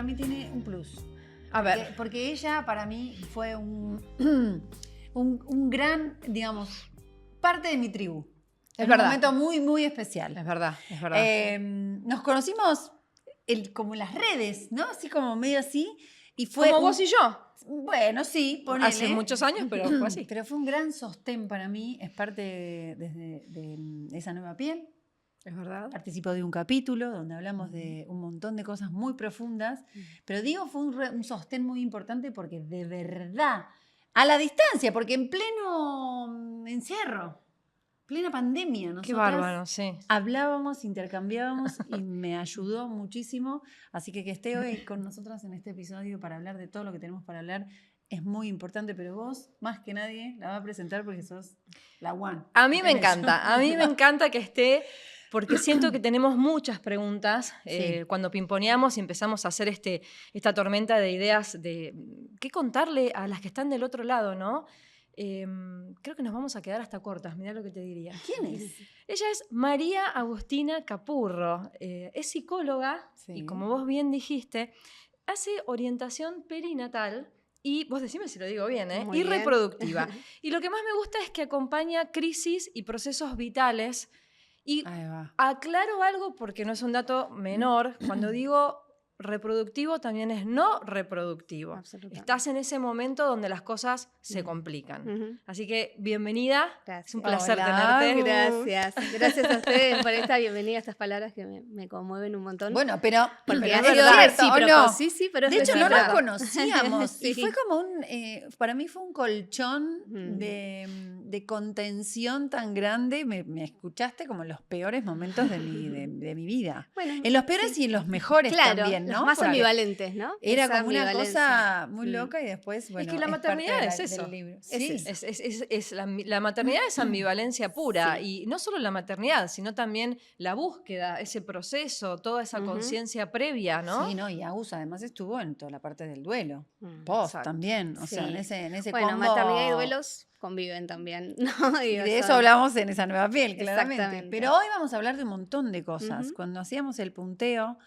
para mí tiene un plus. A ver. Porque ella para mí fue un gran, digamos, parte de mi tribu. Es un verdad. momento muy, muy especial. Es verdad, es verdad. Nos conocimos como en las redes, ¿no? Así como medio así. Y fue como vos y yo. Bueno, sí, ponele. Hace muchos años, pero fue así. Pero fue un gran sostén para mí. Es parte de esa nueva piel. Es verdad. Participó de un capítulo donde hablamos de un montón de cosas muy profundas. Pero digo, fue un sostén muy importante porque de verdad, a la distancia, porque en pleno encierro, plena pandemia, nosotras Qué bárbaro, sí. hablábamos, intercambiábamos y me ayudó muchísimo. Así que esté hoy con nosotras en este episodio para hablar de todo lo que tenemos para hablar es muy importante, pero vos, más que nadie, la vas a presentar porque sos la one. A mí me encanta que esté, porque siento que tenemos muchas preguntas Sí. cuando pimponeamos y empezamos a hacer esta tormenta de ideas de qué contarle a las que están del otro lado, ¿no? Creo que nos vamos a quedar hasta cortas, mirá lo que te diría. ¿Quién es? Ella es María Agustina Capurro, es psicóloga y como vos bien dijiste, hace orientación perinatal y, vos decime si lo digo bien, y reproductiva. Y lo que más me gusta es que acompaña crisis y procesos vitales. Y aclaro algo porque no es un dato menor, cuando digo reproductivo también es no reproductivo. Estás en ese momento donde las cosas se complican. Así que bienvenida, gracias. Es un placer tenerte. Gracias a ustedes por esta bienvenida, estas palabras que me conmueven un montón. Bueno, pero porque ha sido recíproco. No. Sí, pero de hecho no nos conocíamos sí. y fue como para mí fue un colchón de contención tan grande. Me escuchaste como en los peores momentos de mi vida. Bueno, en los peores y en los mejores también, ¿no? Los más ambivalentes, ¿no? Era como una cosa muy loca y después, bueno, es que la maternidad es eso. Sí. La maternidad es ambivalencia pura y no solo la maternidad, sino también la búsqueda, ese proceso, toda esa conciencia previa, ¿no? Sí, no, y Agus además estuvo en toda la parte del duelo, post también, o sea, en ese bueno, combo. Maternidad y duelos conviven también, ¿no? Y de eso hablamos en esa nueva piel, claramente. Pero hoy vamos a hablar de un montón de cosas. Cuando hacíamos el punteo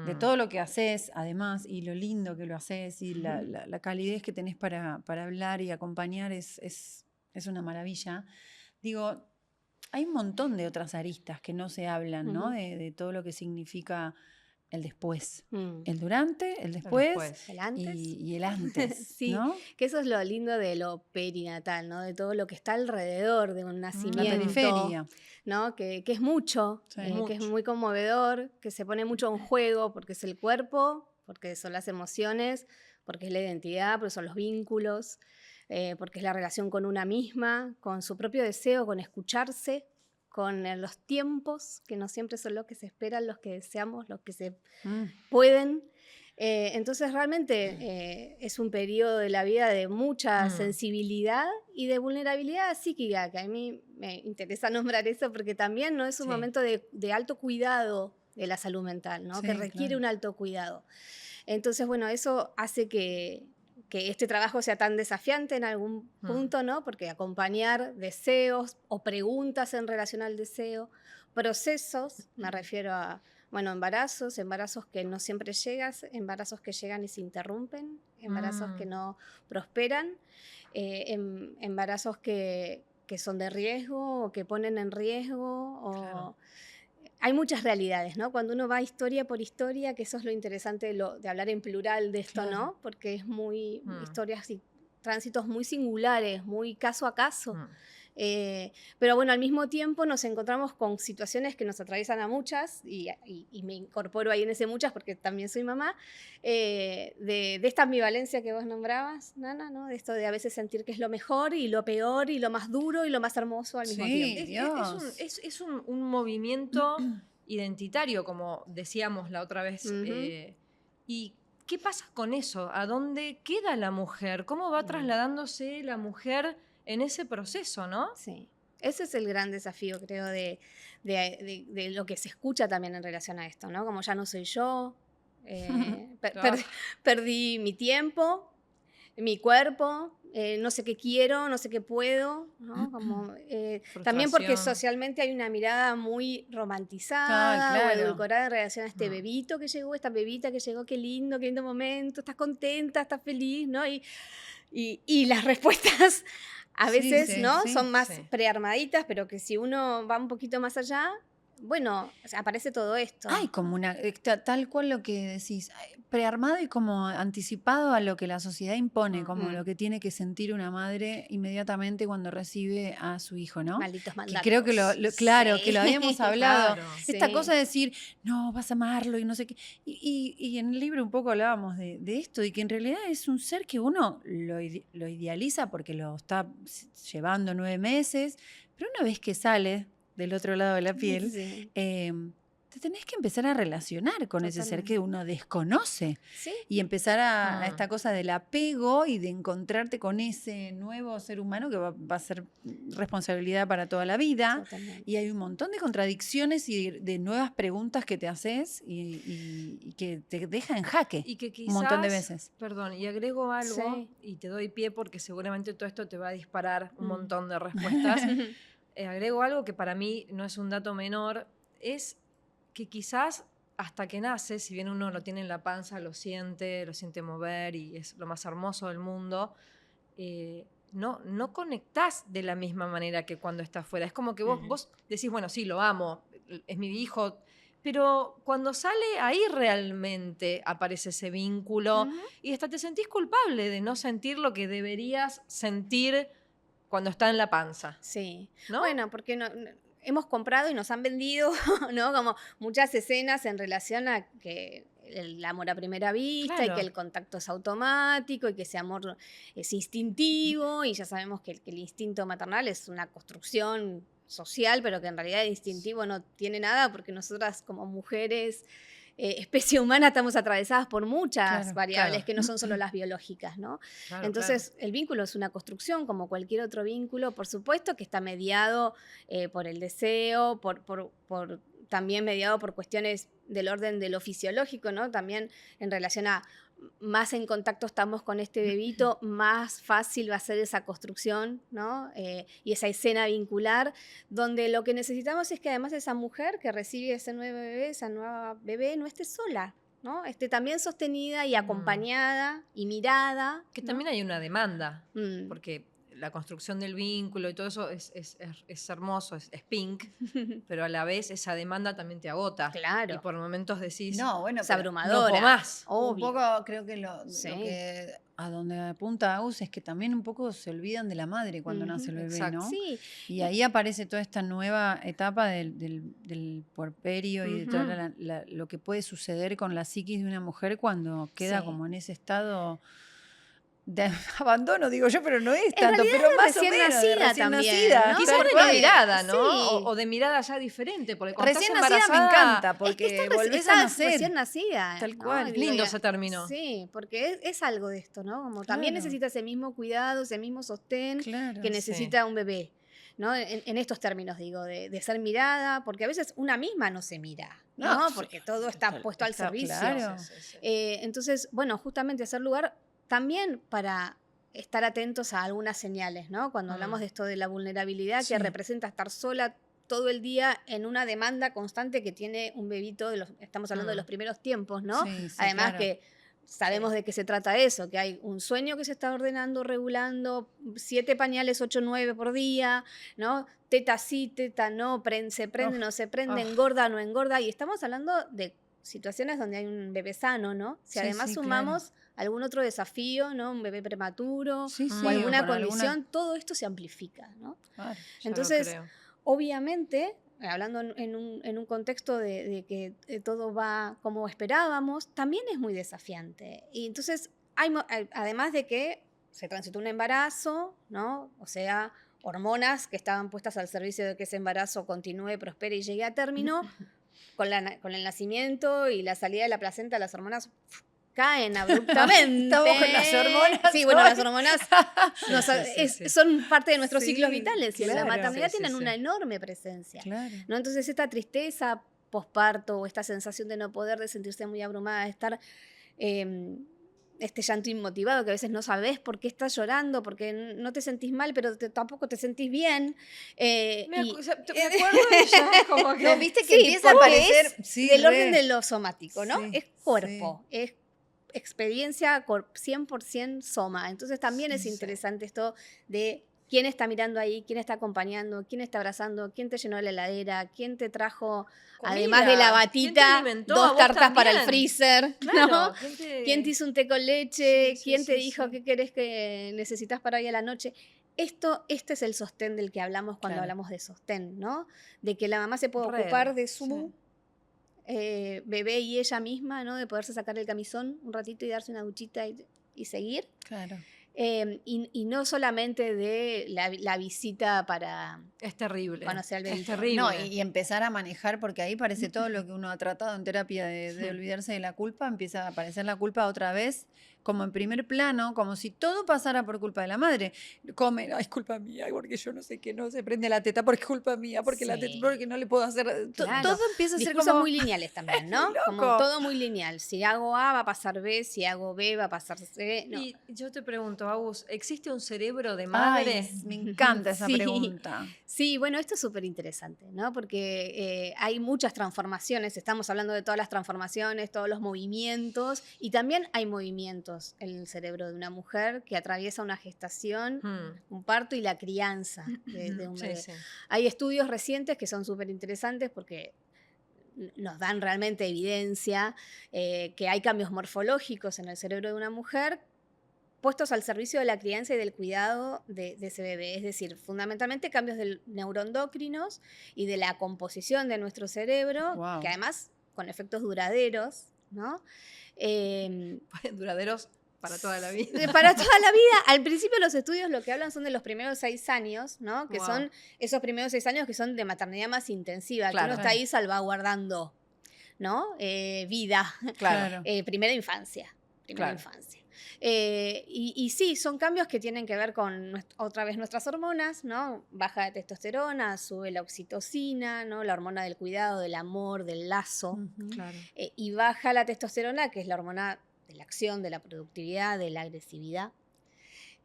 de todo lo que haces, además, y lo lindo que lo haces, y la calidez que tenés para hablar y acompañar es una maravilla. Digo, hay un montón de otras aristas que no se hablan, ¿no? De todo lo que significa el después. El durante, el después. El antes. Y el antes, sí, ¿no? Que eso es lo lindo de lo perinatal, ¿no? De todo lo que está alrededor de un nacimiento. La periferia. ¿No? Que es mucho, que es muy conmovedor, que se pone mucho en juego porque es el cuerpo, porque son las emociones, porque es la identidad, porque son los vínculos, porque es la relación con una misma, con su propio deseo, con escucharse, con los tiempos, que no siempre son los que se esperan, los que deseamos, los que se pueden. Entonces realmente es un periodo de la vida de mucha sensibilidad y de vulnerabilidad psíquica, que a mí me interesa nombrar eso porque también no es un momento de alto cuidado de la salud mental, ¿no? Que requiere un alto cuidado. Entonces, bueno, eso hace que este trabajo sea tan desafiante en algún punto, ¿no? Porque acompañar deseos o preguntas en relación al deseo, procesos, me refiero a, bueno, embarazos que no siempre llegan, embarazos que llegan y se interrumpen, embarazos que no prosperan, embarazos que son de riesgo o que ponen en riesgo o... Claro. Hay muchas realidades, ¿no? Cuando uno va historia por historia, que eso es lo interesante de hablar en plural de esto, ¿no? Porque es muy historias y tránsitos muy singulares, muy caso a caso. Pero bueno, al mismo tiempo nos encontramos con situaciones que nos atraviesan a muchas, y me incorporo ahí en ese muchas porque también soy mamá, de esta ambivalencia que vos nombrabas, Nana, ¿no? De esto de a veces sentir que es lo mejor y lo peor y lo más duro y lo más hermoso al mismo tiempo. Es un movimiento identitario, como decíamos la otra vez. ¿Y qué pasa con eso? ¿A dónde queda la mujer? ¿Cómo va trasladándose la mujer en ese proceso, no? Sí, ese es el gran desafío, creo, de lo que se escucha también en relación a esto, ¿no? Como ya no soy yo, perdí mi tiempo, mi cuerpo, no sé qué quiero, no sé qué puedo, ¿no? Como, también porque socialmente hay una mirada muy romantizada o edulcorada en relación a este bebito que llegó, esta bebita que llegó, qué lindo momento, estás contenta, estás feliz, ¿no? Y las respuestas a veces, ¿no? Son más prearmaditas, pero que si uno va un poquito más allá, bueno, o sea, aparece todo esto. Hay como una, tal cual lo que decís, prearmado y como anticipado a lo que la sociedad impone, como lo que tiene que sentir una madre inmediatamente cuando recibe a su hijo, ¿no? Malditos mandatos. Que creo que claro, que lo habíamos hablado. Claro. Esta cosa de decir, no, vas a amarlo y no sé qué. Y en el libro un poco hablábamos de esto, y que en realidad es un ser que uno lo idealiza porque lo está llevando 9 meses, pero una vez que sale del otro lado de la piel, te tenés que empezar a relacionar con ese ser que uno desconoce. ¿Sí? Y empezar a esta cosa del apego y de encontrarte con ese nuevo ser humano que va a ser responsabilidad para toda la vida. Totalmente. Y hay un montón de contradicciones y de nuevas preguntas que te haces y que te deja en jaque y que quizás, un montón de veces. Perdón, y agrego algo, y te doy pie porque seguramente todo esto te va a disparar un montón de respuestas. Agrego algo que para mí no es un dato menor, es que quizás hasta que nace, si bien uno lo tiene en la panza, lo siente mover y es lo más hermoso del mundo, no conectás de la misma manera que cuando estás fuera. Es como que vos decís, bueno, sí, lo amo, es mi hijo, pero cuando sale ahí realmente aparece ese vínculo y hasta te sentís culpable de no sentir lo que deberías sentir cuando está en la panza. Sí. ¿No? Bueno, porque hemos comprado y nos han vendido, ¿no? Como muchas escenas en relación a que el amor a primera vista y que el contacto es automático y que ese amor es instintivo y ya sabemos que el instinto maternal es una construcción social, pero que en realidad el instintivo no tiene nada porque nosotras como mujeres, especie humana, estamos atravesadas por muchas variables que no son solo las biológicas, ¿no? Entonces, el vínculo es una construcción como cualquier otro vínculo, por supuesto, que está mediado por el deseo, también mediado por cuestiones del orden de lo fisiológico, ¿no? También en relación a más en contacto estamos con este bebito, más fácil va a ser esa construcción, ¿no? Y esa escena vincular, donde lo que necesitamos es que además esa mujer que recibe ese nuevo bebé, esa nueva bebé, no esté sola, ¿no? Esté también sostenida y acompañada y mirada. Que también hay una demanda, porque la construcción del vínculo y todo eso es hermoso, es pink, pero a la vez esa demanda también te agota. Claro. Y por momentos decís, no, bueno, es abrumadora. No puedo más. Un poco creo que lo que a donde apunta Agus es que también un poco se olvidan de la madre cuando nace el bebé, ¿no? Sí. Y ahí aparece toda esta nueva etapa del puerperio y de todo lo que puede suceder con la psiquis de una mujer cuando queda como en ese estado de abandono, digo yo, pero no es tanto, pero más o menos nacida recién también, nacida. ¿no? Quizás de mirada, ¿no? Sí. O de mirada ya diferente, porque cuando Recién estás nacida me encanta, porque es que volvés a nacer. recién nacida. Tal cual. Lindo se terminó. Sí, porque es algo de esto, ¿no? Como también necesita ese mismo cuidado, ese mismo sostén que necesita un bebé, ¿no? En estos términos, digo, de ser mirada, porque a veces una misma no se mira, ¿no? Porque todo está puesto al servicio. Claro. Entonces, bueno, justamente hacer lugar también para estar atentos a algunas señales, ¿no? Cuando hablamos de esto de la vulnerabilidad que representa estar sola todo el día en una demanda constante que tiene un bebito, estamos hablando de los primeros tiempos, ¿no? Sí, Además claro. que sabemos de qué se trata eso, que hay un sueño que se está ordenando, regulando, 7 pañales, 8, 9 por día, ¿no? Teta sí, teta no, se prende, no se prende, engorda, no engorda, y estamos hablando de situaciones donde hay un bebé sano, ¿no? Si además sumamos algún otro desafío, ¿no? Un bebé prematuro o alguna condición, todo esto se amplifica, ¿no? Claro, entonces, obviamente, hablando en un contexto de que todo va como esperábamos, también es muy desafiante. Y entonces, además de que se transitó un embarazo, ¿no? O sea, hormonas que estaban puestas al servicio de que ese embarazo continúe, prospere y llegue a término, con el nacimiento y la salida de la placenta, las hormonas caen abruptamente. Estamos con las hormonas. Sí, bueno, las hormonas son parte de nuestros ciclos vitales y en la maternidad tienen una enorme presencia. Claro. ¿No? Entonces, esta tristeza posparto o esta sensación de no poder, de sentirse muy abrumada, de estar este llanto inmotivado, que a veces no sabes por qué estás llorando, porque no te sentís mal, pero tampoco te sentís bien. Me acuerdo y ya como que... No, viste que empieza a aparecer... Es del orden de lo somático, ¿no? Es cuerpo, es experiencia 100% soma. Entonces también es interesante esto de quién está mirando ahí, quién está acompañando, quién está abrazando, quién te llenó la heladera, quién te trajo, comida, además de la batita, 2 tartas para el freezer, claro, ¿no? ¿Quién te hizo un té con leche? ¿Quién te dijo qué querés que necesitas para hoy a la noche? Este es el sostén del que hablamos cuando hablamos de sostén, ¿no? De que la mamá se puede ocupar de su bebé y ella misma, ¿no? De poderse sacar el camisón un ratito y darse una duchita y seguir. Claro. Y no solamente de la visita para es terrible. conocer al bebé. Es terrible. No, y empezar a manejar, porque ahí parece todo lo que uno ha tratado en terapia de olvidarse de la culpa, empieza a aparecer la culpa otra vez, como en primer plano, como si todo pasara por culpa de la madre. Come, ay, es culpa mía, porque yo no sé qué, no se prende la teta, porque es culpa mía, porque la teta, porque no le puedo hacer. Claro. Todo empieza a ser discursos como muy lineales también, ¿no? Como todo muy lineal. Si hago A va a pasar B, si hago B va a pasar C. No. Y yo te pregunto, Agus, ¿existe un cerebro de madre? Ay, me encanta esa pregunta. Sí, bueno, esto es súper interesante, ¿no? Porque hay muchas transformaciones, estamos hablando de todas las transformaciones, todos los movimientos, y también hay movimientos en el cerebro de una mujer que atraviesa una gestación, un parto y la crianza de un bebé. Sí. Hay estudios recientes que son súper interesantes porque nos dan realmente evidencia que hay cambios morfológicos en el cerebro de una mujer puestos al servicio de la crianza y del cuidado de ese bebé. Es decir, fundamentalmente cambios neuroendocrinos y de la composición de nuestro cerebro, que además con efectos duraderos, ¿no? Duraderos para toda la vida. Para toda la vida. Al principio los estudios lo que hablan son de los primeros 6 años, ¿no? Que son esos primeros 6 años que son de maternidad más intensiva, que uno está ahí salvaguardando, ¿no? Vida. Claro. Primera infancia. Y sí, son cambios que tienen que ver con otra vez nuestras hormonas, ¿no? Baja de testosterona, sube la oxitocina, ¿no? La hormona del cuidado, del amor, del lazo. Claro. Y baja la testosterona, que es la hormona de la acción, de la productividad, de la agresividad.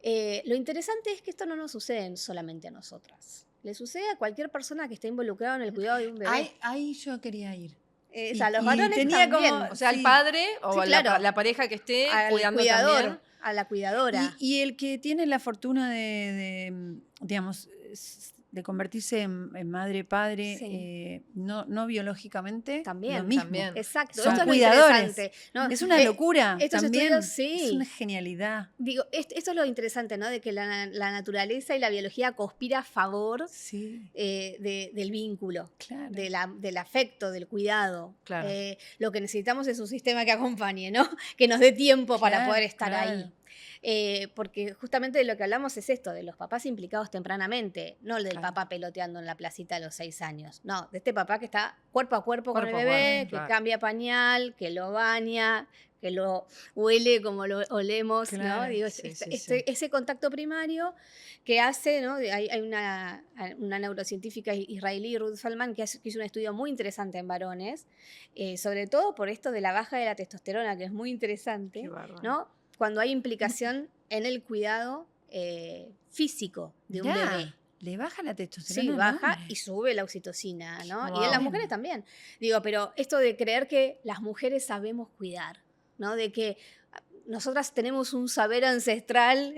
Lo interesante es que esto no nos sucede solamente a nosotras. Le sucede a cualquier persona que esté involucrada en el cuidado de un bebé. Ahí yo quería ir. A los varones tenía también. O sea, al padre o la pareja que esté cuidando cuidador, también. A la cuidadora. Y el que tiene la fortuna digamos, de convertirse en madre-padre, no biológicamente, también, lo mismo. También. Exacto. Son esto cuidadores. ¿no? Es una locura también. Estudios, es una genialidad. Digo, esto es lo interesante, ¿no? De que la naturaleza y la biología conspira a favor del vínculo, del afecto, del cuidado. Claro. Lo que necesitamos es un sistema que acompañe, ¿no? Que nos dé tiempo para poder estar ahí. Porque justamente de lo que hablamos es esto, de los papás implicados tempranamente, no el del papá peloteando en la placita a los 6 años, no, de este papá que está cuerpo a cuerpo con el bebé, que cambia pañal, que lo baña, que lo huele como lo olemos, ¿no? Digo, ese contacto primario que hace, ¿no? Hay una neurocientífica israelí, Ruth Feldman, que hizo un estudio muy interesante en varones, sobre todo por esto de la baja de la testosterona, que es muy interesante, ¿no? Cuando hay implicación en el cuidado físico de un bebé. ¿Le baja la testosterona? Sí, baja y sube la oxitocina, ¿no? Y en las mujeres también. Digo, pero esto de creer que las mujeres sabemos cuidar, ¿no? De que nosotras tenemos un saber ancestral,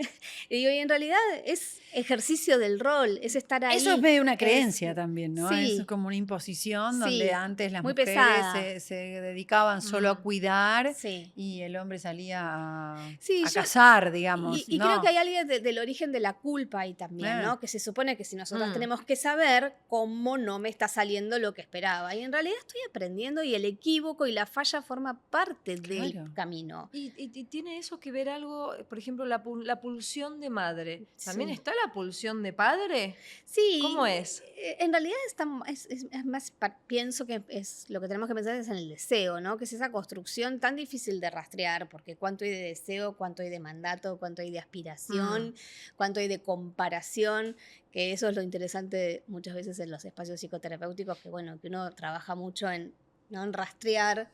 y digo, y en realidad es ejercicio del rol, es estar ahí. Eso es medio una creencia también, ¿no? Sí. Es como una imposición donde antes las mujeres se dedicaban solo a cuidar y el hombre salía a cazar, digamos. Y creo que hay algo del origen de la culpa ahí también, ¿no? Que se supone que si nosotras tenemos que saber cómo no me está saliendo lo que esperaba. Y en realidad estoy aprendiendo y el equívoco y la falla forma parte del camino. Y tiene eso que ver algo, por ejemplo, la pulsión de madre. ¿También está la pulsión de padre? Sí. ¿Cómo es? En realidad es más, pienso que es lo que tenemos que pensar es en el deseo, ¿no? Que es esa construcción tan difícil de rastrear, porque cuánto hay de deseo, cuánto hay de mandato, cuánto hay de aspiración, cuánto hay de comparación, que eso es lo interesante muchas veces en los espacios psicoterapéuticos, que bueno, que uno trabaja mucho en rastrear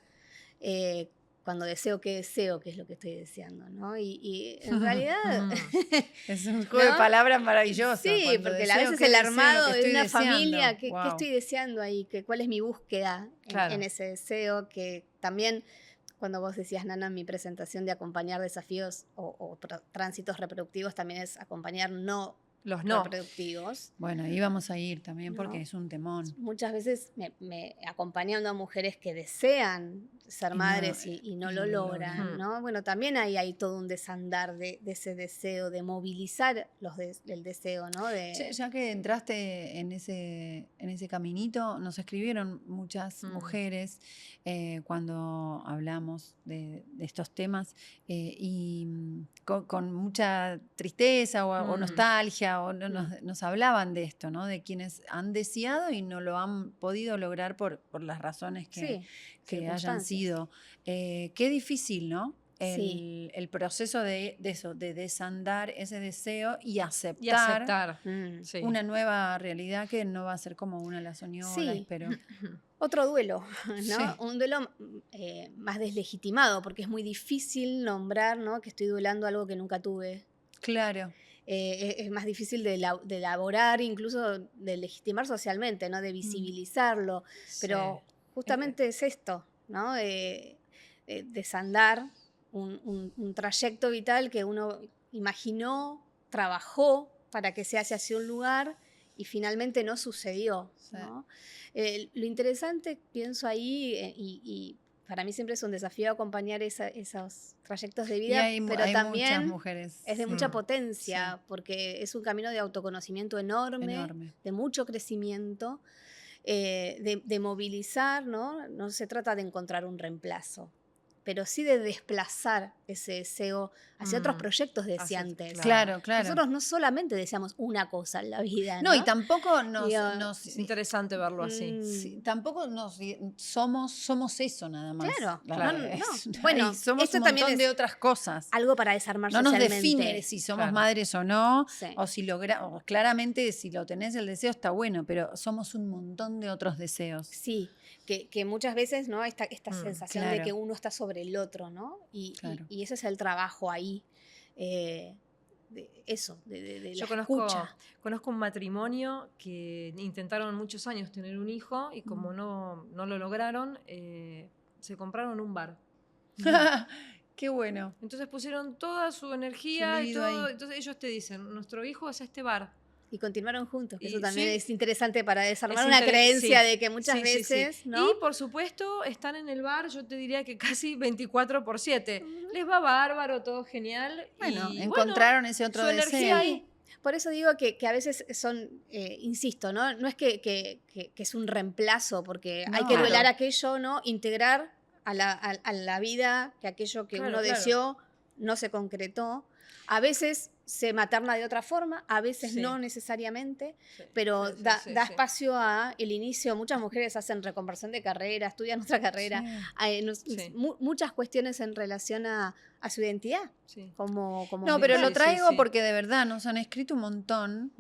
cuando deseo, ¿qué deseo? ¿Qué es lo que estoy deseando? ¿No? Y en realidad... es un juego de palabras maravilloso. Sí, porque a veces el armado de una familia, ¿qué estoy deseando ahí? ¿Cuál es mi búsqueda en ese deseo? Que también, cuando vos decías, Nana, en mi presentación de acompañar desafíos o tránsitos reproductivos, también es acompañar los no reproductivos. Bueno, ahí vamos a ir también porque es un temón. Muchas veces me acompañando a mujeres que desean ser madres y no lo logran, ¿no? Bueno, también hay todo un desandar de ese deseo, de movilizar el deseo, ¿no? Ya que entraste en ese caminito, nos escribieron muchas mujeres cuando hablamos de estos temas y con mucha tristeza o nostalgia, o nos hablaban de esto, ¿no? De quienes han deseado y no lo han podido lograr por las razones que hayan sido. Qué difícil, ¿no? El proceso de eso, de desandar ese deseo y aceptar una nueva realidad que no va a ser como una la soñó, la esperó. Otro duelo, ¿no? Un duelo más deslegitimado, porque es muy difícil nombrar, ¿no? Que estoy duelando algo que nunca tuve. Claro. Es más difícil de elaborar, incluso de legitimar socialmente, ¿no? De visibilizarlo. Pero justamente es esto, ¿no? Desandar un trayecto vital que uno imaginó, trabajó para que se hace hacia un lugar y finalmente no sucedió, ¿no? Lo interesante, pienso ahí, y para mí siempre es un desafío acompañar esos trayectos de vida, pero también mujeres. Es de mucha potencia, porque es un camino de autoconocimiento enorme. De mucho crecimiento, de movilizar, ¿no? No se trata de encontrar un reemplazo, pero sí de desplazar ese deseo hacia otros proyectos deseantes. Claro. Nosotros no solamente deseamos una cosa en la vida, ¿no? No, y tampoco es interesante verlo así. Tampoco somos eso nada más. Claro. Bueno, somos esto un también montón de otras cosas. Algo para desarmar no socialmente. No nos define si somos madres o no, o si logramos. Claramente, si lo tenés el deseo está bueno, pero somos un montón de otros deseos. Sí, que muchas veces, ¿no? Esta sensación de que uno está sobre el otro, ¿no? Y ese es el trabajo ahí. De Yo conozco un matrimonio que intentaron muchos años tener un hijo y como no lo lograron, se compraron un bar. Qué bueno. Entonces pusieron toda su energía y todo. Entonces ellos te dicen, nuestro hijo es este bar. Y continuaron juntos. Eso también es interesante para desarmar una creencia de que muchas veces... ¿no? Y por supuesto están en el bar, yo te diría que casi 24/7. Les va bárbaro, todo genial. Bueno, encontraron ese otro deseo. Energía ahí. Por eso digo que a veces son, insisto, no es que es un reemplazo, porque hay que duelar aquello, ¿no? Integrar a la vida que aquello que uno deseó no se concretó. A veces se materna de otra forma, a veces no necesariamente, pero da espacio a el inicio. Muchas mujeres hacen reconversión de carrera, estudian otra carrera, muchas cuestiones en relación a su identidad. Como pero lo traigo porque de verdad nos han escrito un montón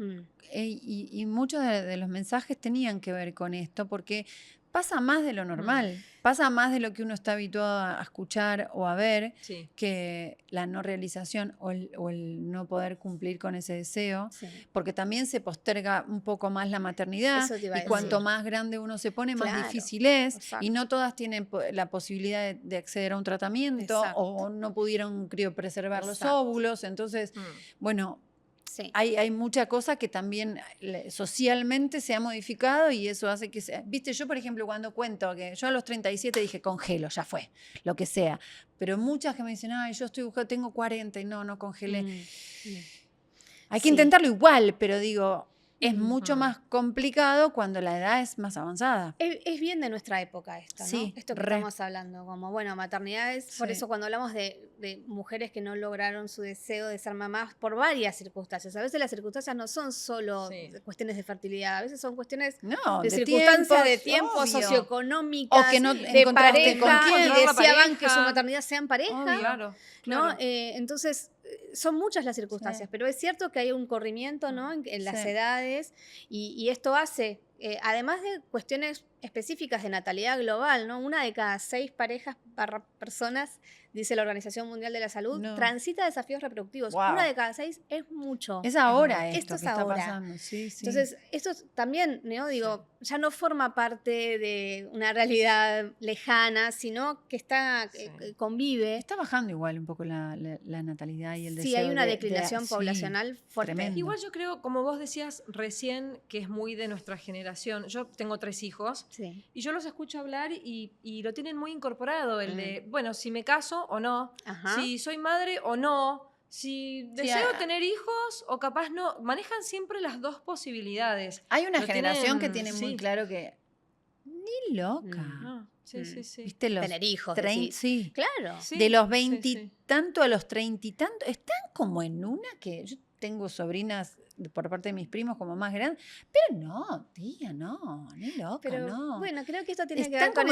y muchos de los mensajes tenían que ver con esto, porque pasa más de lo normal, pasa más de lo que uno está habituado a escuchar o a ver, que la no realización o el no poder cumplir con ese deseo, porque también se posterga un poco más la maternidad y cuanto más grande uno se pone, más difícil es, y no todas tienen la posibilidad de acceder a un tratamiento o no pudieron criopreservar los óvulos, entonces, bueno... Hay mucha cosa que también socialmente se ha modificado y eso hace que sea... Viste, yo por ejemplo cuando cuento que yo a los 37 dije congelo, ya fue, lo que sea. Pero muchas que me dicen, ay, yo estoy buscando, tengo 40 y no congelé. Hay que intentarlo igual, pero digo... Es mucho más complicado cuando la edad es más avanzada. Es bien de nuestra época esto, ¿no? Esto que estamos hablando, como, maternidades. Por eso cuando hablamos de mujeres que no lograron su deseo de ser mamás por varias circunstancias. A veces las circunstancias no son solo cuestiones de fertilidad, a veces son cuestiones de circunstancias de tiempo, socioeconómicas, o que no de pareja, con quién, y deseaban que su maternidad sea en pareja. Claro. ¿No? Entonces... Son muchas las circunstancias, pero es cierto que hay un corrimiento, ¿no? en las edades y esto hace además de cuestiones específicas de natalidad global, ¿no? 1 de cada 6 parejas personas, dice la Organización Mundial de la Salud, transita desafíos reproductivos. Wow. 1 de cada 6 es mucho. Es ahora esto que está pasando. Sí, sí. Entonces, esto también, ¿no? Digo, ya no forma parte de una realidad lejana, sino que convive. Está bajando igual un poco la natalidad y el deseo. Sí, hay una declinación poblacional fuerte. Tremendo. Igual yo creo, como vos decías recién, que es muy de nuestra generación. Yo tengo 3 hijos y yo los escucho hablar y lo tienen muy incorporado, el de, bueno, si me caso o no, si soy madre o no, si deseo tener hijos o capaz no. Manejan siempre las 2 posibilidades. Hay una generación que tiene muy claro que ni loca. Sí, sí, sí. ¿Viste los tener hijos. Sí. Claro. Sí, de los 20 y tanto a los 30 y tanto. Están como en una que yo tengo sobrinas por parte de mis primos como más grandes, pero no, tía, no, ni loca, pero, no. Bueno, creo que esto tiene que ver con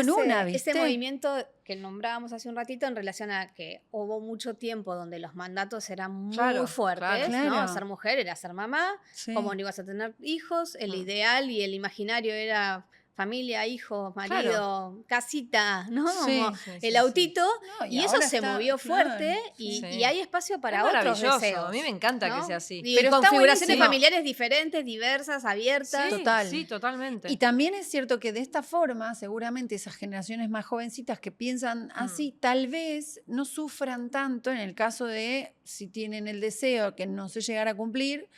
ese movimiento que nombrábamos hace un ratito en relación a que hubo mucho tiempo donde los mandatos eran muy fuertes, ¿no? Ser mujer era ser mamá, como no ibas a tener hijos, el ideal y el imaginario era familia, hijos, marido, casita, ¿no? Como el autito, y eso se movió fuerte y hay espacio para otros deseos. A mí me encanta que sea así. Pero configuraciones familiares diferentes, diversas, abiertas. Sí, totalmente. Y también es cierto que de esta forma, seguramente esas generaciones más jovencitas que piensan así, tal vez no sufran tanto en el caso de si tienen el deseo que no se llegara a cumplir,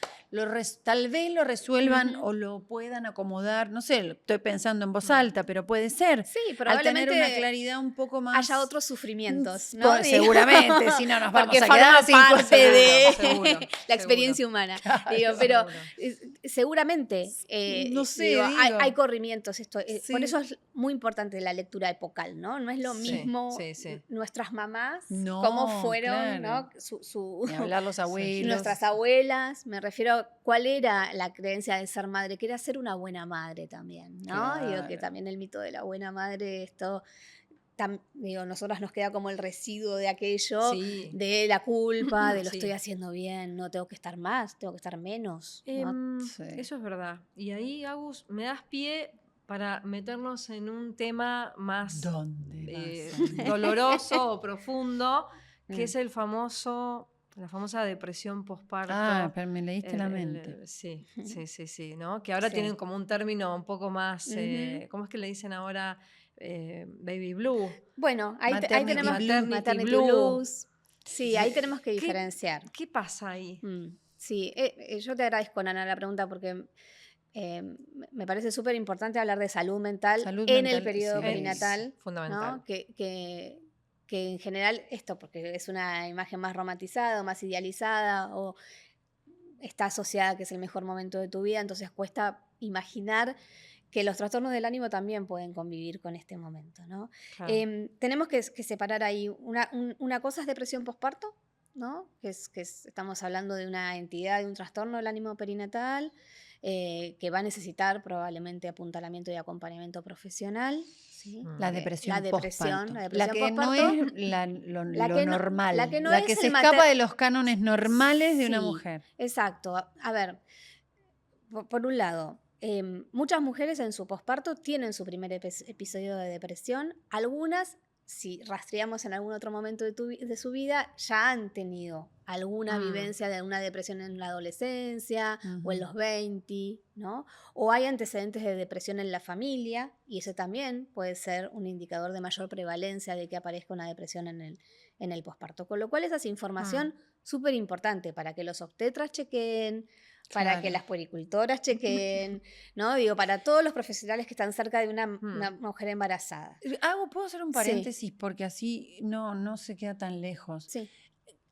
tal vez lo resuelvan o lo puedan acomodar, no sé, estoy pensando en voz alta, pero puede ser. Sí, probablemente al tener una claridad un poco más. Haya otros sufrimientos, ¿no? Seguramente, si no nos vamos a quedar sin parte de la experiencia humana. Claro, digo, pero seguramente no sé, digo, hay corrimientos. Por eso es muy importante la lectura epocal, ¿no? No es lo mismo nuestras mamás, cómo fueron, ¿no? Ni hablar los abuelos. Nuestras abuelas, me refiero a cuál era la creencia de ser madre, que era ser una buena madre también, ¿no? Claro. Digo que también el mito de la buena madre, nosotras nos queda como el residuo de aquello, de la culpa, de lo estoy haciendo bien, no tengo que estar más, tengo que estar menos. ¿No? Eso es verdad. Y ahí, Agus, me das pie para meternos en un tema más doloroso o profundo, que es la famosa depresión posparto. Pero me leíste la mente. Sí, ¿no? Que ahora tienen como un término un poco más, ¿cómo es que le dicen ahora? Baby blue. Bueno, ahí tenemos maternity blues. Sí, ahí tenemos que diferenciar. ¿Qué pasa ahí? Sí, yo te agradezco, Nana, la pregunta porque me parece súper importante hablar de salud mental en el periodo perinatal. Es fundamental. ¿no? Que en general esto, porque es una imagen más romantizada, más idealizada, o está asociada que es el mejor momento de tu vida, entonces cuesta imaginar que los trastornos del ánimo también pueden convivir con este momento, ¿no? Claro. Tenemos que separar ahí, una cosa es depresión posparto, ¿no? Que estamos hablando de una entidad, de un trastorno del ánimo perinatal, que va a necesitar probablemente apuntalamiento y acompañamiento profesional. ¿Sí? La depresión posparto. La que posparto, no es lo normal. La que se escapa de los cánones normales de una mujer. Exacto. A ver, por un lado, muchas mujeres en su posparto tienen su primer episodio de depresión. Algunas, si rastreamos en algún otro momento de su vida, ya han tenido alguna vivencia de una depresión en la adolescencia o en los 20, ¿no? O hay antecedentes de depresión en la familia, y ese también puede ser un indicador de mayor prevalencia de que aparezca una depresión en el posparto. Con lo cual esa es información súper importante para que los obstetras chequeen, para que las puericultoras chequeen, ¿no? Digo, para todos los profesionales que están cerca de una mujer embarazada. ¿Puedo hacer un paréntesis? Porque así no se queda tan lejos. Sí.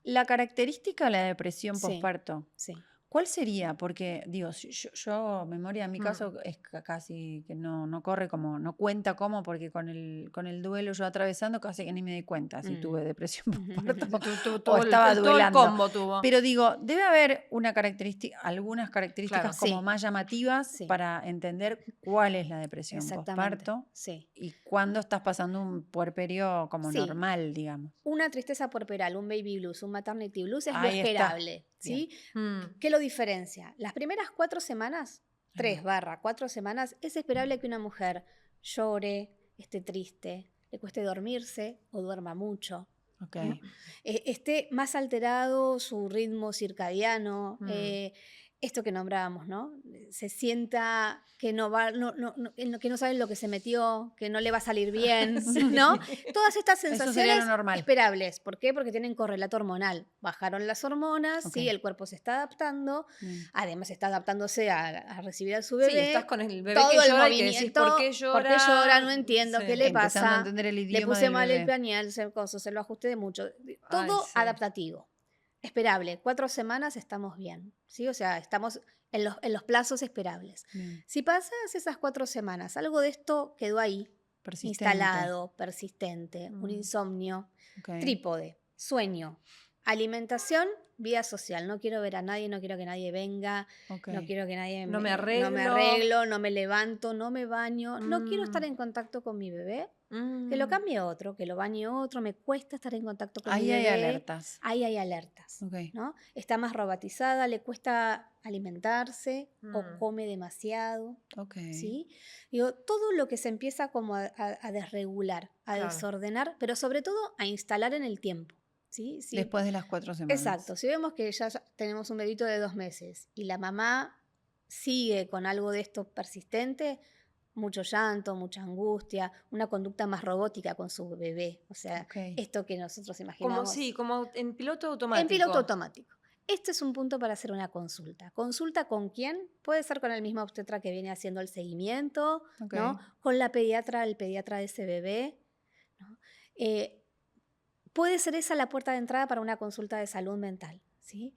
La característica de la depresión posparto, sí. ¿cuál sería? Porque, digo, yo memoria en mi caso es casi que no corre como, no cuenta como, porque con el duelo yo atravesando casi que ni me di cuenta si tuve depresión posparto o estaba duelando. Todo el combo tuvo. Pero digo, debe haber algunas características como más llamativas para entender cuál es la depresión posparto y cuándo estás pasando un puerperio como normal, digamos. Una tristeza puerperal, un baby blues, un maternity blues es lo esperable. ¿Sí? ¿Qué lo diferencia? Las primeras 4 semanas 3/4 semanas, es esperable que una mujer llore, esté triste, le cueste dormirse o duerma mucho. Okay. ¿no? Esté más alterado su ritmo circadiano, esto que nombrábamos, ¿no? Se sienta que que no sabe lo que se metió, que no le va a salir bien, ¿no? Todas estas sensaciones esperables. ¿Por qué? Porque tienen correlato hormonal. Bajaron las hormonas, ¿sí? El cuerpo se está adaptando, además está adaptándose a recibir a su bebé. Sí, estás con el bebé todo que el llora movimiento, y que decís, ¿por qué llora? ¿Por qué llora? No entiendo, ¿qué le pasa? A entender el idioma le puse del mal bebé. el pañal, se lo ajusté de mucho. Todo adaptativo. Esperable, 4 semanas estamos bien, ¿sí? O sea, estamos en los plazos esperables. Si pasas esas 4 semanas, algo de esto quedó ahí, instalado, persistente, un insomnio, trípode, sueño, alimentación, vida social. No quiero ver a nadie, no quiero que nadie venga, no quiero que nadie no me arreglo, no me levanto, no me baño, no quiero estar en contacto con mi bebé. Que lo cambie otro, que lo bañe otro, me cuesta estar en contacto con mi bebé. Ahí hay alertas. Ahí hay alertas, ¿no? Está más robotizada, le cuesta alimentarse o come demasiado, ¿sí? Digo, todo lo que se empieza como a desregular, a desordenar, pero sobre todo a instalar en el tiempo. ¿Sí? Después de las 4 semanas. Exacto. Si vemos que ya tenemos un bebito de 2 meses y la mamá sigue con algo de esto persistente, mucho llanto, mucha angustia, una conducta más robótica con su bebé. O sea, esto que nosotros imaginamos. Como en piloto automático. En piloto automático. Este es un punto para hacer una consulta. ¿Consulta con quién? Puede ser con el mismo obstetra que viene haciendo el seguimiento, ¿no? Con el pediatra de ese bebé, ¿no? Puede ser esa la puerta de entrada para una consulta de salud mental. ¿Sí?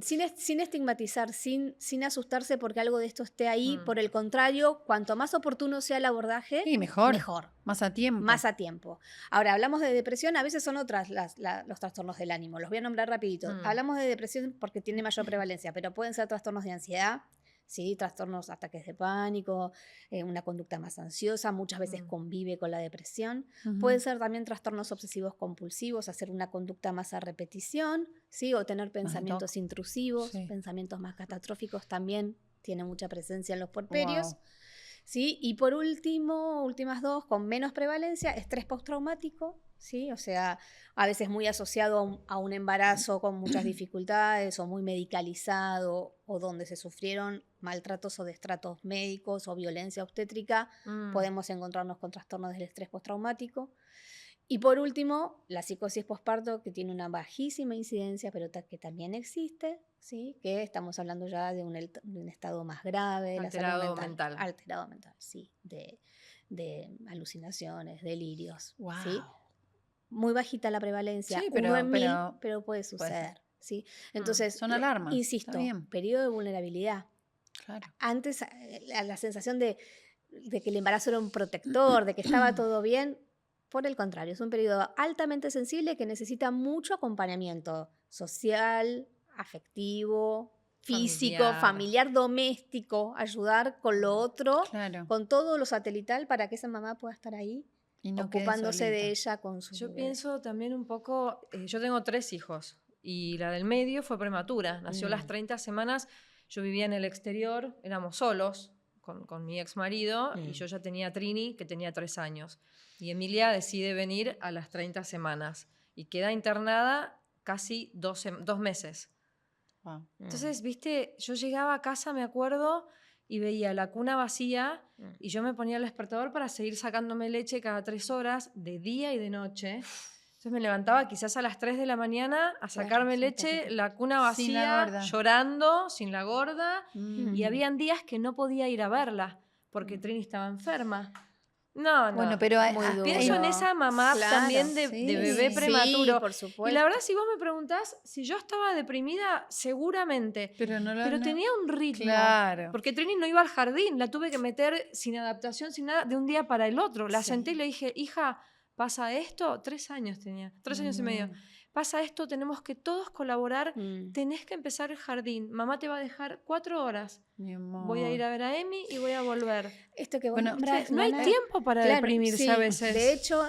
Sin estigmatizar, sin asustarse porque algo de esto esté ahí. Por el contrario, cuanto más oportuno sea el abordaje, mejor. Más a tiempo. Más a tiempo. Ahora, hablamos de depresión, a veces son otras los trastornos del ánimo. Los voy a nombrar rapidito. Hablamos de depresión porque tiene mayor prevalencia, pero pueden ser trastornos de ansiedad, ¿sí? Trastornos, ataques de pánico, una conducta más ansiosa, muchas veces convive con la depresión. Pueden ser también trastornos obsesivos compulsivos, hacer una conducta más a repetición, ¿sí? O tener pensamientos intrusivos, pensamientos más catastróficos también tiene mucha presencia en los puerperios. Wow. ¿Sí? Y por último, últimas 2, con menos prevalencia, estrés postraumático, ¿sí? O sea, a veces muy asociado a un embarazo con muchas dificultades o muy medicalizado o donde se sufrieron maltratos o destratos médicos o violencia obstétrica, podemos encontrarnos con trastornos del estrés postraumático. Y por último, la psicosis posparto, que tiene una bajísima incidencia, pero que también existe, ¿sí? Que estamos hablando ya de un estado más grave, alterado mental. Alterado mental, sí, de alucinaciones, delirios. Wow. ¿Sí? Muy bajita la prevalencia, sí, 1 en 1000, pero puede suceder. ¿Sí? Entonces, son alarmas. Insisto, periodo de vulnerabilidad. Claro. Antes, la sensación de que el embarazo era un protector, de que estaba todo bien. Por el contrario, es un periodo altamente sensible que necesita mucho acompañamiento social, afectivo, físico, familiar, doméstico, ayudar con lo otro, con todo lo satelital para que esa mamá pueda estar ahí y no ocupándose de ella con su Yo bebé. pienso también un poco, yo tengo 3 hijos y la del medio fue prematura, nació a las 30 semanas, yo vivía en el exterior, éramos solos con mi ex marido y yo ya tenía Trini que tenía 3 años. Y Emilia decide venir a las 30 semanas y queda internada casi 2 meses. Wow. Entonces, viste, yo llegaba a casa, me acuerdo, y veía la cuna vacía y yo me ponía el despertador para seguir sacándome leche cada 3 horas, de día y de noche. Entonces me levantaba quizás a las 3 de la mañana a sacarme leche, la cuna vacía, llorando, sin la gorda. Y habían días que no podía ir a verla porque Trini estaba enferma. No. Bueno, pero pienso en esa mamá también de bebé prematuro. Sí, por supuesto. Y la verdad, si vos me preguntás, si yo estaba deprimida, seguramente. Pero tenía un ritmo. Claro. Porque Trini no iba al jardín, la tuve que meter sin adaptación, sin nada, de un día para el otro. La senté y le dije, hija, ¿pasa esto? 3 años tenía, 3 años y medio. Pasa esto, tenemos que todos colaborar, tenés que empezar el jardín. Mamá te va a dejar 4 horas. Voy a ir a ver a Emi y voy a volver. Esto que no hay tiempo para deprimirse a veces. De hecho,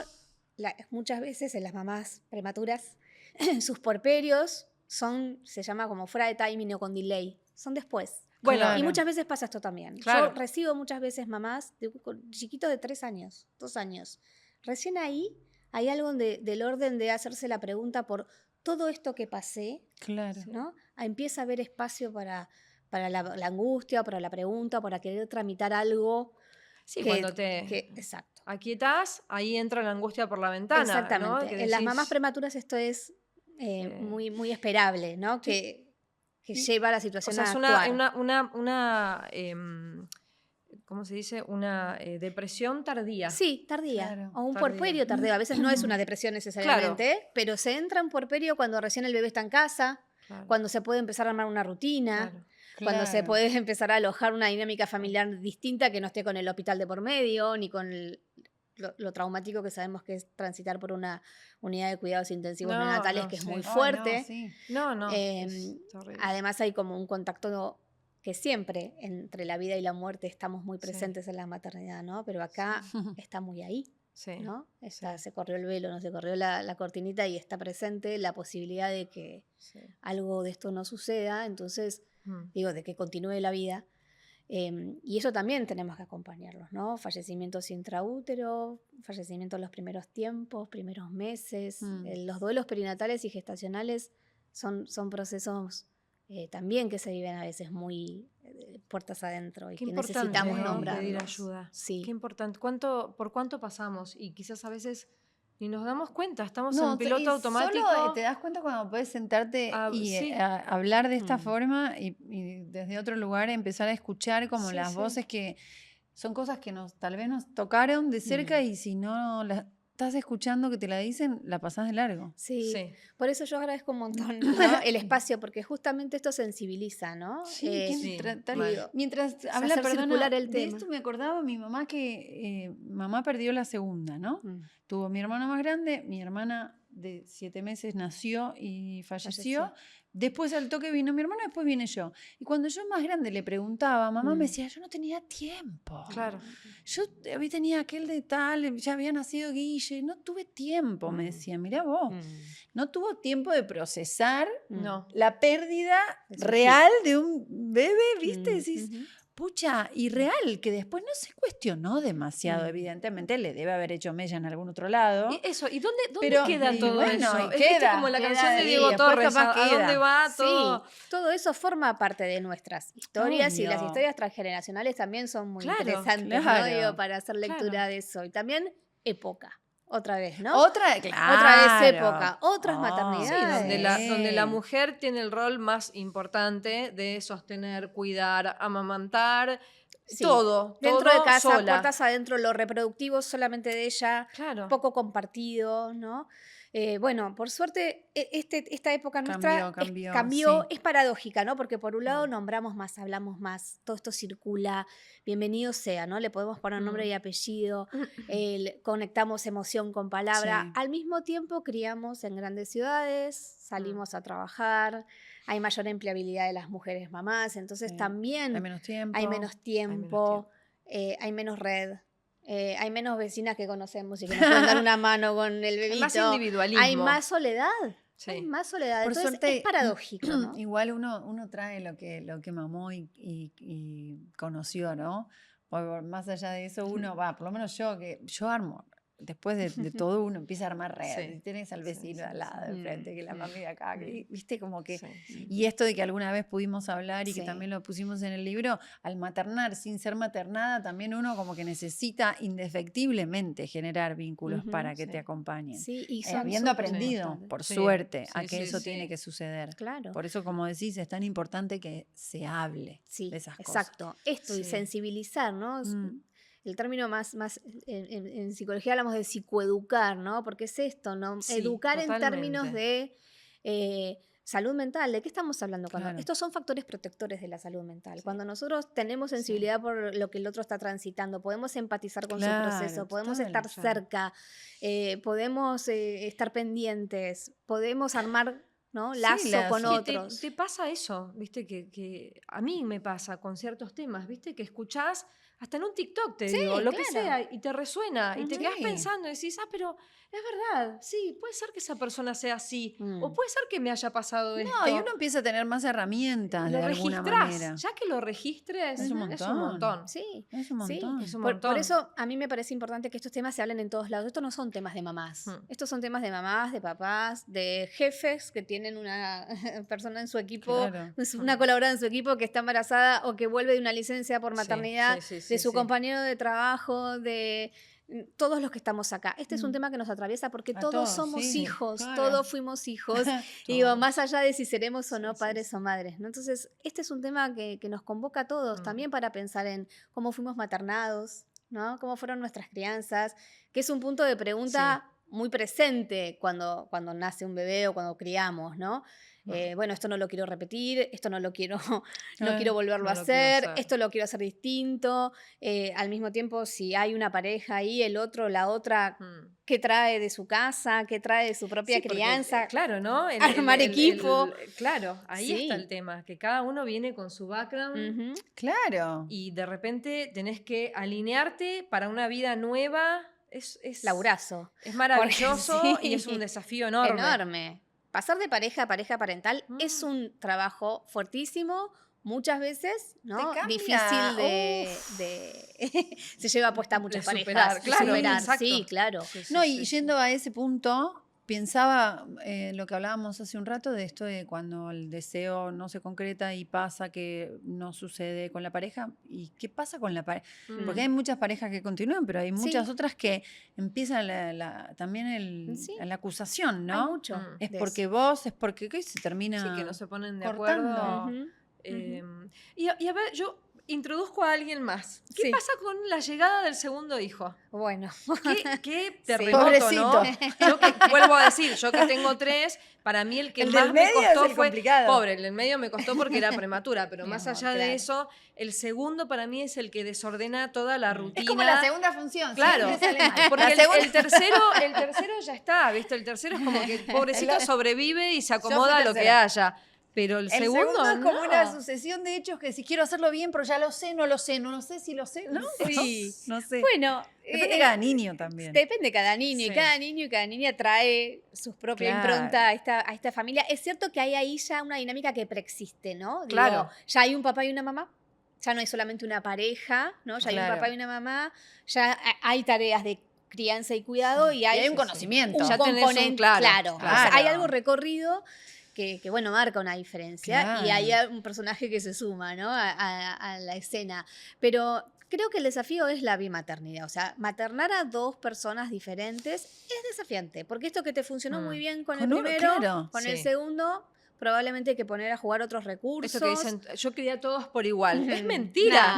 muchas veces en las mamás prematuras, sus puerperios se llama como fuera de timing o con delay. Son después. Bueno, Claro. y muchas veces pasa esto también. Claro. Yo recibo muchas veces mamás con chiquitos de 3 años, 2 años. Recién ahí hay algo del orden de hacerse la pregunta por todo esto que pasé, Claro. ¿no? Empieza a haber espacio para la angustia, para la pregunta, para querer tramitar algo. Sí, cuando te exacto. aquietas, ahí entra la angustia por la ventana. Exactamente. ¿no? Que En las decís, mamás prematuras esto es muy, muy esperable, ¿no? Que lleva a la situación o sea, a es actuar. una ¿cómo se dice? Una depresión tardía. Sí, tardía. Claro, O un tardía. puerperio tardío. A veces no es una depresión necesariamente, pero se entra en puerperio cuando recién el bebé está en casa, Claro. cuando se puede empezar a armar una rutina, Claro. cuando se Claro. puede empezar a alojar una dinámica familiar distinta que no esté con el hospital de por medio, ni con lo traumático que sabemos que es transitar por una unidad de cuidados intensivos neonatales, que es sí. muy Ay, fuerte. no, sí. No. Eh, Es horrible. además hay como un contacto que siempre entre la vida y la muerte estamos muy Sí. presentes en la maternidad, ¿no? Pero acá está muy ahí, Sí. ¿no? Sí. Se corrió el velo, no se corrió la cortinita y está presente la posibilidad de que Sí. algo de esto no suceda, entonces, Mm. digo, de que continúe la vida. Y eso también tenemos que acompañarlos, ¿no? Fallecimientos intraútero, fallecimientos en los primeros tiempos, primeros meses. Los duelos perinatales y gestacionales son procesos también que se viven a veces muy puertas adentro y Qué que importante, necesitamos ¿no? nombrarlos. Pedir ayuda. Sí. Qué importante. ¿Por cuánto pasamos? Y quizás a veces ni nos damos cuenta, estamos No, en piloto y automático. solo te das cuenta cuando puedes sentarte y sí. hablar de esta forma y desde otro lugar empezar a escuchar como Sí, las sí. voces que son cosas que tal vez nos tocaron de cerca y si no las estás escuchando que te la dicen, la pasás de largo. Sí. Sí. Por eso yo agradezco un montón, ¿no? El espacio, porque justamente esto sensibiliza, ¿no? Sí, Sí, mientras sea, habla, hacer perdona, circular el de tema. esto me acordaba mi mamá que mamá perdió la segunda, ¿no? Tuvo mi hermana más grande, mi hermana de 7 meses nació y falleció. Después al toque vino mi hermana, después vine yo. Y cuando yo más grande le preguntaba, mamá me decía, yo no tenía tiempo. Claro. Yo tenía aquel de tal, ya había nacido Guille, no tuve tiempo, me decía, mirá vos. No tuvo tiempo de procesar No. la pérdida real de un bebé, ¿viste? Decís, pucha, y real, que después no se cuestionó demasiado, evidentemente le debe haber hecho mella en algún otro lado. Y eso, ¿y dónde Pero, queda y todo bueno, eso? y ¿Viste queda, como la queda canción de ahí, Diego después Torres? capaz ¿A dónde queda. va todo? Sí, todo eso forma parte de nuestras historias y las Obvio. historias transgeneracionales también son muy Claro, interesantes, claro. ¿no? Digo, para hacer lectura Claro. de eso. Y también época, otra vez, ¿no? Otra vez época, otras Sí, maternidades. donde la mujer tiene el rol más importante de sostener, cuidar, amamantar, Sí, todo dentro de casa, sola. puertas adentro, lo reproductivo solamente de ella, Claro. poco compartido, ¿no? Bueno, por suerte, esta época nuestra cambió, sí. es paradójica, ¿no? Porque por un lado nombramos más, hablamos más, todo esto circula, bienvenido sea, ¿no? Le podemos poner nombre y apellido, conectamos emoción con palabra. Sí. Al mismo tiempo, criamos en grandes ciudades, salimos a trabajar, hay mayor empleabilidad de las mujeres mamás, entonces también hay menos tiempo, hay menos red. Hay menos vecinas que conocemos y que nos pueden dar una mano con el bebito. Hay más individualismo. Hay más soledad. Sí. Hay más soledad. Por Entonces suerte, es paradójico, ¿no? Igual uno trae lo que mamó y conoció, ¿no? Más allá de eso, uno va, por lo menos yo armo. Después de todo uno empieza a armar red. Sí. Tienes al vecino al lado, de frente, que la mami de acá, que, viste, como que... Sí. Y esto de que alguna vez pudimos hablar y que Sí. también lo pusimos en el libro, al maternar sin ser maternada, también uno como que necesita indefectiblemente generar vínculos para que te acompañen. Sí, y habiendo aprendido, por suerte, a que eso tiene que suceder. Claro. Por eso, como decís, es tan importante que se hable de esas cosas. Exacto. Esto y sensibilizar, ¿no? El término más en psicología hablamos de psicoeducar, ¿no? Porque es esto, ¿no? Sí, educar totalmente. en términos de salud mental. ¿De qué estamos hablando? Claro. Estos son factores protectores de la salud mental. Cuando nosotros tenemos sensibilidad por lo que el otro está transitando, podemos empatizar con su proceso, podemos estar cerca, podemos estar pendientes, podemos armar, ¿no? lazo con otros. Te pasa eso, viste, que a mí me pasa con ciertos temas, viste, que escuchás hasta en un TikTok te digo, lo que sea, y te resuena, y te quedas pensando y decís, pero es verdad, sí, puede ser que esa persona sea así, o puede ser que me haya pasado esto. No, y uno empieza a tener más herramientas de alguna manera. Ya que lo registres, es un montón. Sí, es un montón. Es un montón. Por eso a mí me parece importante que estos temas se hablen en todos lados. Estos no son temas de mamás. Estos son temas de mamás, de papás, de jefes que tienen una persona en su equipo, una colaboradora en su equipo que está embarazada o que vuelve de una licencia por maternidad, de su compañero de trabajo, de todos los que estamos acá. Este es un tema que nos atraviesa porque todos somos hijos, todos fuimos hijos. Y digo, más allá de si seremos o no padres o madres, ¿no? Entonces, este es un tema que nos convoca a todos también para pensar en cómo fuimos maternados, ¿no? Cómo fueron nuestras crianzas, que es un punto de pregunta muy presente cuando nace un bebé o cuando criamos, ¿no? Bueno, esto no lo quiero repetir, esto no quiero volverlo a hacer, esto lo quiero hacer distinto. Al mismo tiempo, si hay una pareja ahí, el otro, la otra, ¿qué trae de su casa? ¿Qué trae de su propia crianza? Claro, ¿no? Armar equipo. Claro, ahí está el tema, que cada uno viene con su background. Claro. Y de repente tenés que alinearte para una vida nueva. Es laburazo. Es maravilloso y es un desafío enorme. Enorme. Pasar de pareja a pareja parental es un trabajo fuertísimo, muchas veces, ¿no? Difícil de se lleva puesta a muchas parejas. Superar, sí, claro. Y yendo a ese punto, pensaba lo que hablábamos hace un rato de esto de cuando el deseo no se concreta y pasa que no sucede con la pareja. ¿Y qué pasa con la pareja? Porque hay muchas parejas que continúan, pero hay muchas otras que empiezan también la acusación, ¿no? Hay mucho. Es porque vos, es porque ¿qué? Se termina Sí, que no se ponen de cortando. acuerdo. Y a ver, yo introduzco a alguien más. ¿Qué pasa con la llegada del segundo hijo? Bueno. ¿Qué terremoto, ¿no? Yo que vuelvo a decir, yo que tengo 3, para mí el que más me costó fue complicado. Pobre, el del medio me costó porque era prematura, pero más allá de eso, el segundo para mí es el que desordena toda la rutina. Es como la segunda función. Claro, porque el tercero ya está, ¿viste? El tercero es como que pobrecito sobrevive y se acomoda a lo que haya. Pero el segundo es como una sucesión de hechos que si quiero hacerlo bien, pero ya lo sé, no lo sé si lo sé, ¿no? Sí. No sé. Bueno, depende de cada niño también. Depende de cada niño, y cada niño y cada niña trae su propia impronta a esta familia. Es cierto que hay ahí ya una dinámica que preexiste, ¿no? Claro. Ya hay un papá y una mamá, ya no hay solamente una pareja, ¿no? Ya hay un papá y una mamá, ya hay tareas de crianza y cuidado y hay un conocimiento. Un ya componente, claro. O sea, hay algo recorrido que bueno, marca una diferencia y hay un personaje que se suma, ¿no? a la escena. Pero creo que el desafío es la bimaternidad. O sea, maternar a 2 personas diferentes es desafiante, porque esto que te funcionó muy bien con el primero, con el segundo, probablemente hay que poner a jugar otros recursos. Eso que dicen, yo quería a todos por igual. Es mentira.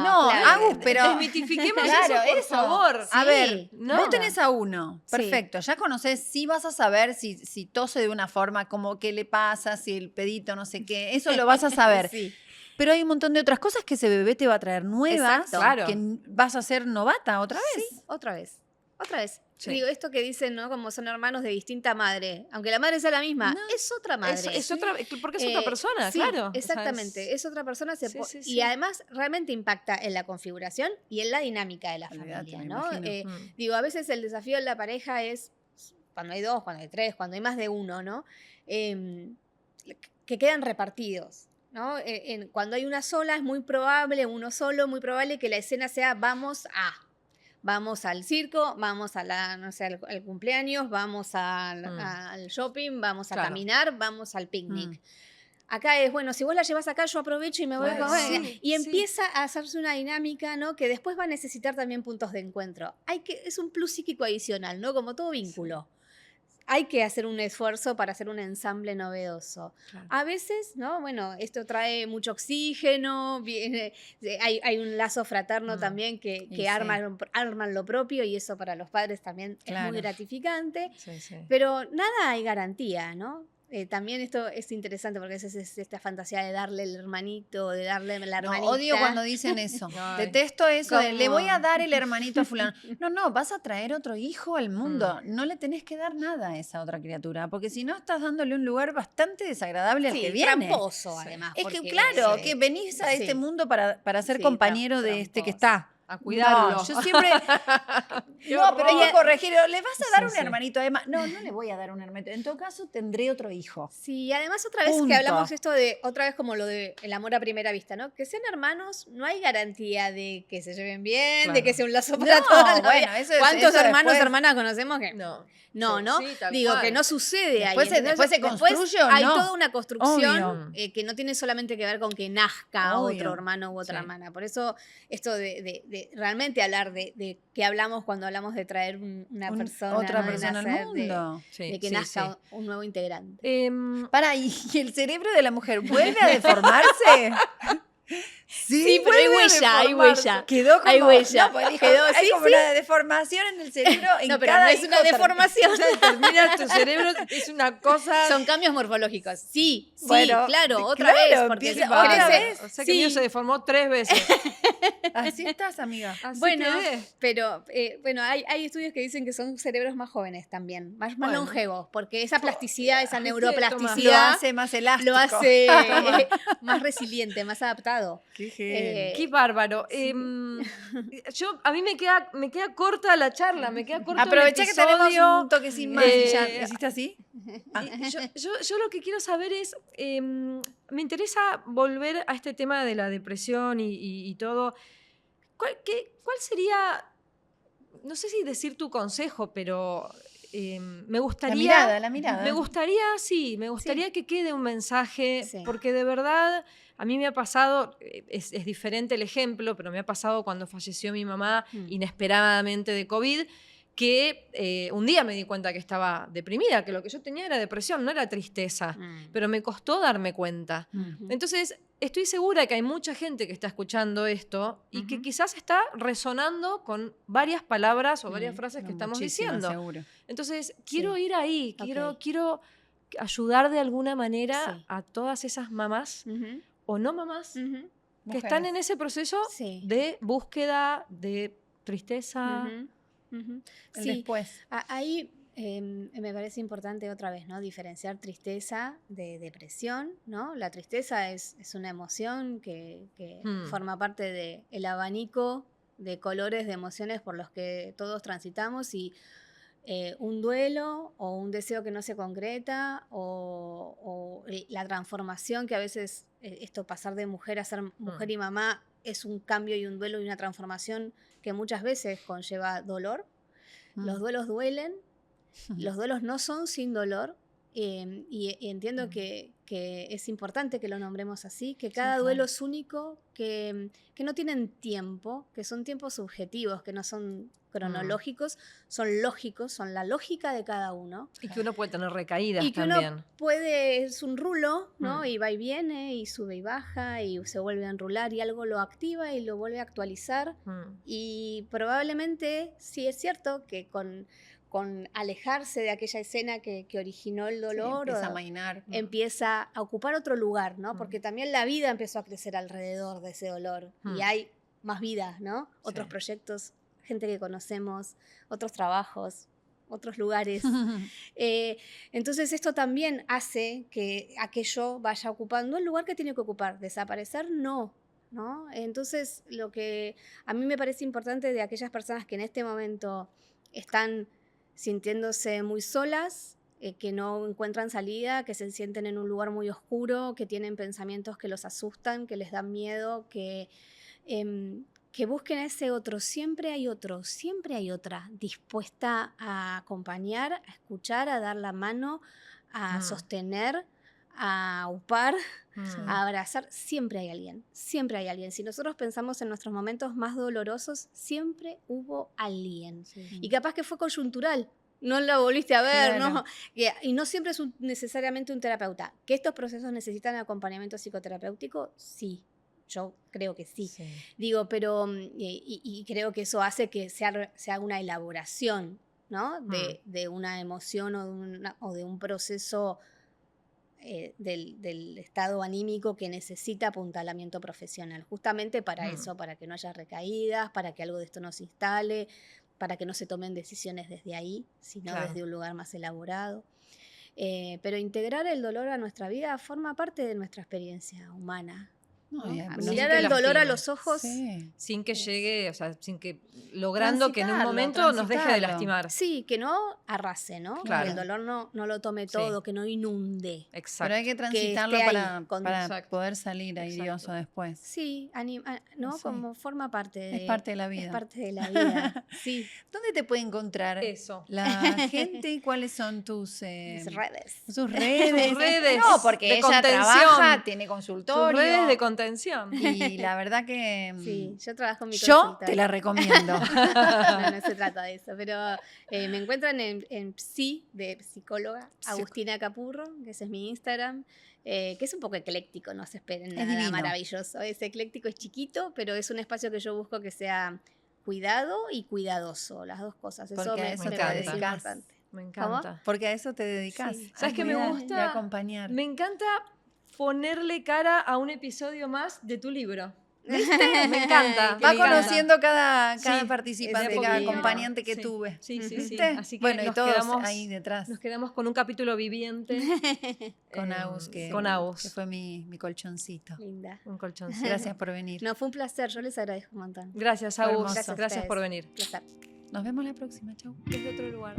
Agus, pero desmitifiquemos eso, por favor. A ver, vos tenés a uno. Perfecto. Ya conocés, sí vas a saber si tose de una forma, como qué le pasa, si el pedito no sé qué. Eso lo vas a saber. Pero hay un montón de otras cosas que ese bebé te va a traer nuevas, que vas a ser novata otra vez. Sí, otra vez. Digo, esto que dicen, ¿no? Como son hermanos de distinta madre. Aunque la madre sea la misma, es otra madre. Es otra, porque es otra persona, claro. Exactamente, o sea, es otra persona. Y además realmente impacta en la configuración y en la dinámica de la familia, ¿no? Digo, a veces el desafío de la pareja es, cuando hay 2, cuando hay 3, cuando hay más de uno, ¿no? Que quedan repartidos. ¿No? Cuando hay una sola es muy probable, uno solo, muy probable que la escena sea vamos al circo, vamos al cumpleaños, vamos al shopping, vamos a caminar, vamos al picnic. Acá es, bueno, si vos la llevas acá, yo aprovecho y me voy con ella. Y empieza a hacerse una dinámica, ¿no? Que después va a necesitar también puntos de encuentro. Es un plus psíquico adicional, ¿no? Como todo vínculo. Hay que hacer un esfuerzo para hacer un ensamble novedoso. Claro. A veces, ¿no? Bueno, esto trae mucho oxígeno, hay un lazo fraterno también que arman lo propio, y eso para los padres también es muy gratificante. Pero nada hay garantía, ¿no? También esto es interesante porque es esta fantasía de darle el hermanito, de darle la hermanita. Odio cuando dicen eso. Detesto eso de le voy a dar el hermanito a fulano. No, vas a traer otro hijo al mundo. No le tenés que dar nada a esa otra criatura, porque si no estás dándole un lugar bastante desagradable al que viene. Tramposo, además. Es que claro, que venís a este mundo para ser compañero de este que está. a cuidarlo. No, yo siempre... no, pero hay que corregir. ¿Le vas a dar un hermanito a Emma? No, no le voy a dar un hermanito. En todo caso, tendré otro hijo. Sí, además otra vez que hablamos esto de, otra vez como lo de el amor a primera vista, ¿no? Que sean hermanos, no hay garantía de que se lleven bien, de que sea un lazo para toda la vida. ¿Cuántos hermanos, hermanas conocemos que...? No. Sí, digo, cual. Que no sucede ahí. Después se construye o no. Hay toda una construcción que no tiene solamente que ver con que nazca otro hermano u otra hermana. Por eso esto de realmente hablar de qué hablamos cuando hablamos de traer una persona, otra persona al mundo. De que nazca un nuevo integrante. ¿Y el cerebro de la mujer vuelve a deformarse? Sí, pero hay huella. Quedó como, hay huella. No, pues hay como una deformación en el cerebro. No, pero no es una deformación. Termina tu cerebro, es una cosa... Son cambios morfológicos. Sí, bueno, claro, otra vez. Porque otra vez. O sea que el mío se deformó 3 veces. Así estás, amiga. Así bueno, pero hay estudios que dicen que son cerebros más jóvenes también, más longevos, porque esa plasticidad, esa neuroplasticidad lo hace más elástico. Lo hace más resiliente, más adaptado. Qué bárbaro. A mí me queda corta la charla, me queda corto Aproveché el que tenemos un toque sin más. ¿Hiciste así? Yo lo que quiero saber es, me interesa volver a este tema de la depresión y todo. ¿Cuál sería, no sé si decir tu consejo, pero me gustaría... La mirada. Me gustaría que quede un mensaje, porque de verdad... A mí me ha pasado, es diferente el ejemplo, pero me ha pasado cuando falleció mi mamá inesperadamente de COVID, que un día me di cuenta que estaba deprimida, que lo que yo tenía era depresión, no era tristeza, pero me costó darme cuenta. Entonces, estoy segura que hay mucha gente que está escuchando esto y que quizás está resonando con varias palabras o varias frases que estamos diciendo. Seguro. Entonces, quiero ir ahí, quiero ayudar de alguna manera a todas esas mamás o no mamás que están en ese proceso de búsqueda, de tristeza. Después. Ahí me parece importante otra vez, ¿no? Diferenciar tristeza de depresión, ¿no? La tristeza es una emoción que forma parte del abanico de colores, de emociones por los que todos transitamos y un duelo o un deseo que no se concreta o la transformación que a veces esto pasar de mujer a ser mujer y mamá es un cambio y un duelo y una transformación que muchas veces conlleva dolor. Los duelos duelen, los duelos no son sin dolor y entiendo que es importante que lo nombremos así, que cada duelo es único, que no tienen tiempo, que son tiempos subjetivos, que no son cronológicos, son lógicos, son la lógica de cada uno. Y que uno puede tener recaídas y que también. Uno es un rulo, ¿no? Y va y viene, y sube y baja, y se vuelve a enrular, y algo lo activa y lo vuelve a actualizar. Y probablemente, sí es cierto que con alejarse de aquella escena que originó el dolor, empieza a mainar. Empieza a ocupar otro lugar, ¿no? Porque también la vida empezó a crecer alrededor de ese dolor. Y hay más vidas, ¿no? Otros proyectos, gente que conocemos, otros trabajos, otros lugares. Entonces esto también hace que aquello vaya ocupando el lugar que tiene que ocupar. Desaparecer, no. Entonces lo que a mí me parece importante de aquellas personas que en este momento están sintiéndose muy solas, que no encuentran salida, que se sienten en un lugar muy oscuro, que tienen pensamientos que los asustan, que les dan miedo, que busquen a ese otro. Siempre hay otro, siempre hay otra dispuesta a acompañar, a escuchar, a dar la mano, a sostener, a upar, a abrazar. Siempre hay alguien, siempre hay alguien. Si nosotros pensamos en nuestros momentos más dolorosos, siempre hubo alguien. Y capaz que fue coyuntural, no lo volviste a ver, ¿no? Y no siempre es necesariamente un terapeuta. ¿Que estos procesos necesitan acompañamiento psicoterapéutico? Sí. Yo creo que sí. Digo, pero y creo que eso hace que se haga una elaboración, ¿no? De una emoción o de un proceso del estado anímico que necesita apuntalamiento profesional. Justamente para eso, para que no haya recaídas, para que algo de esto no se instale, para que no se tomen decisiones desde ahí, sino desde un lugar más elaborado. Pero integrar el dolor a nuestra vida forma parte de nuestra experiencia humana. No, mirar el dolor a los ojos sin que llegue, o sea, logrando que en un momento nos deje de lastimar. Sí, que no arrase, ¿no? Claro. Que el dolor no lo tome todo, que no inunde. Exacto. Pero hay que transitarlo para poder salir airioso después. Sí, ¿no? Sí. Como forma parte es parte de la vida. Es parte de la vida, sí. ¿Dónde te puede encontrar la gente? ¿Cuáles son tus redes? Sus redes. No, porque ella trabaja, tiene consultorio. Sus redes de contención. Y la verdad que... Sí, yo trabajo en mi consultorio. Yo te la recomiendo. No se trata de eso, pero me encuentran en Psi, de psicóloga, Agustina Capurro, que ese es mi Instagram. Que es un poco ecléctico, no se esperen nada maravilloso. Es ecléctico, es chiquito, pero es un espacio que yo busco que sea cuidado y cuidadoso, las dos cosas. Eso me parece importante. Me encanta. ¿Cómo? Porque a eso te dedicas. Sí. ¿Sabes qué me gusta? De acompañar. Me encanta ponerle cara a un episodio más de tu libro. ¿Viste? Me encanta. Va conociendo cada participante, cada acompañante que tuve. Sí. Así que bueno, y todos quedamos ahí detrás. Nos quedamos con un capítulo viviente. Con Agus, que fue mi colchoncito. Linda. Un colchoncito. Gracias por venir. No, fue un placer. Yo les agradezco un montón. Gracias, Agus. Gracias por venir. Placer. Nos vemos la próxima. Chau. Desde otro lugar.